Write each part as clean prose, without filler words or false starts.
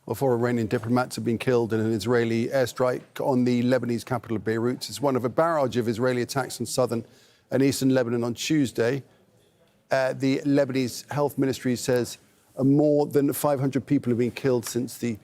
Well, 4 Iranian diplomats have been killed in an Israeli airstrike on the Lebanese capital of Beirut. It's one of a barrage of Israeli attacks on southern and eastern Lebanon on Tuesday. The Lebanese health ministry says more than 500 people have been killed since the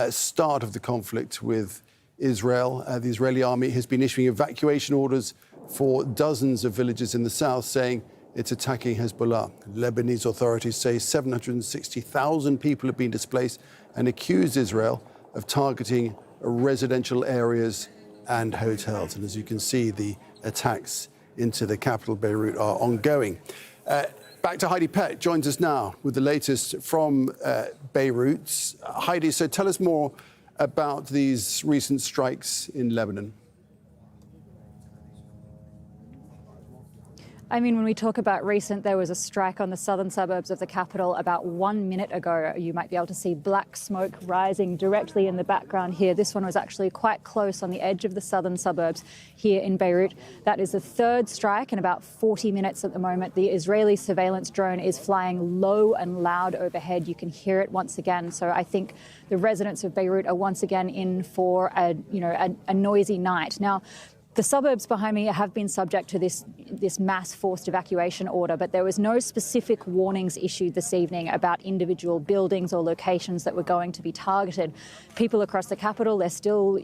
start of the conflict with Israel. The Israeli army has been issuing evacuation orders for dozens of villages in the south, saying it's attacking Hezbollah. Lebanese authorities say 760,000 people have been displaced and accuse Israel of targeting residential areas and hotels. And as you can see, the attacks into the capital, Beirut, are ongoing. Back to Heidi Pett, joins us now with the latest from Beirut. Heidi, so tell us more about these recent strikes in Lebanon. I mean, when we talk about recent, there was a strike on the southern suburbs of the capital about 1 minute ago. You might be able to see black smoke rising directly in the background here. This one was actually quite close on the edge of the southern suburbs here in Beirut. That is the third strike in about 40 minutes at the moment. The Israeli surveillance drone is flying low and loud overhead. You can hear it once again. So I think the residents of Beirut are once again in for a noisy night. Now, the suburbs behind me have been subject to this mass forced evacuation order, but there was no specific warnings issued this evening about individual buildings or locations that were going to be targeted. People across the capital, they're still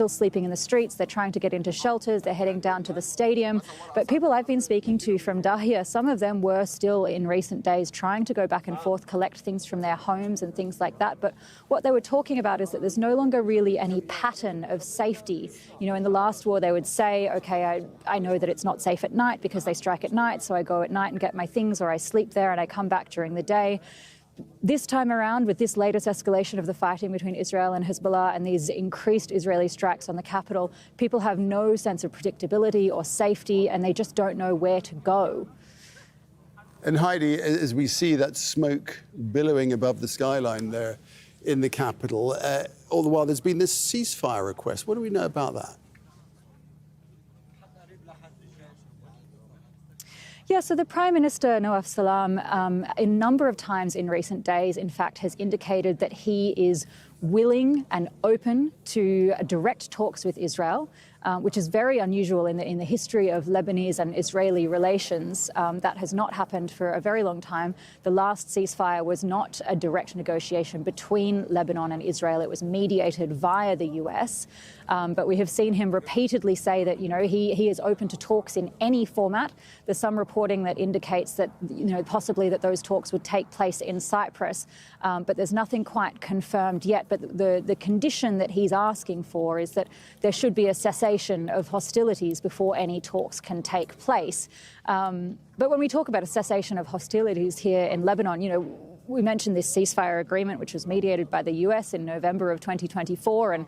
sleeping in the streets. They're trying to get into shelters. They're heading down to the stadium. But people I've been speaking to from Dahia, some of them were still in recent days trying to go back and forth, collect things from their homes and things like that. But what they were talking about is that there's no longer really any pattern of safety. You know, in the last war, they would say, OK, I know that it's not safe at night because they strike at night, so I go at night and get my things, or I sleep there and I come back during the day. This time around, with this latest escalation of the fighting between Israel and Hezbollah and these increased Israeli strikes on the capital, people have no sense of predictability or safety, and they just don't know where to go. And Heidi, as we see that smoke billowing above the skyline there in the capital, all the while there's been this ceasefire request. What do we know about that? Yeah, so the Prime Minister, Nawaf Salam, a number of times in recent days, in fact, has indicated that he is willing and open to direct talks with Israel, which is very unusual in the history of Lebanese and Israeli relations. That has not happened for a very long time. The last ceasefire was not a direct negotiation between Lebanon and Israel. It was mediated via the US. But we have seen him repeatedly say that, he is open to talks in any format. There's some reporting that indicates that, possibly that those talks would take place in Cyprus. But there's nothing quite confirmed yet. But the condition that he's asking for is that there should be a cessation of hostilities before any talks can take place. But when we talk about a cessation of hostilities here in Lebanon, we mentioned this ceasefire agreement, which was mediated by the US in November of 2024. And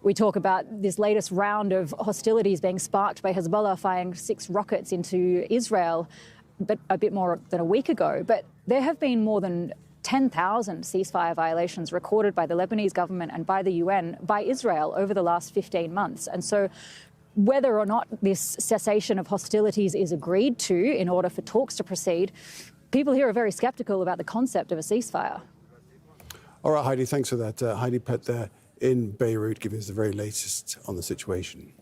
we talk about this latest round of hostilities being sparked by Hezbollah firing 6 rockets into Israel, but a bit more than a week ago. But there have been more than 10,000 ceasefire violations recorded by the Lebanese government and by the UN by Israel over the last 15 months. And so whether or not this cessation of hostilities is agreed to in order for talks to proceed, people here are very sceptical about the concept of a ceasefire. All right, Heidi, thanks for that. Heidi Pett there in Beirut, giving us the very latest on the situation.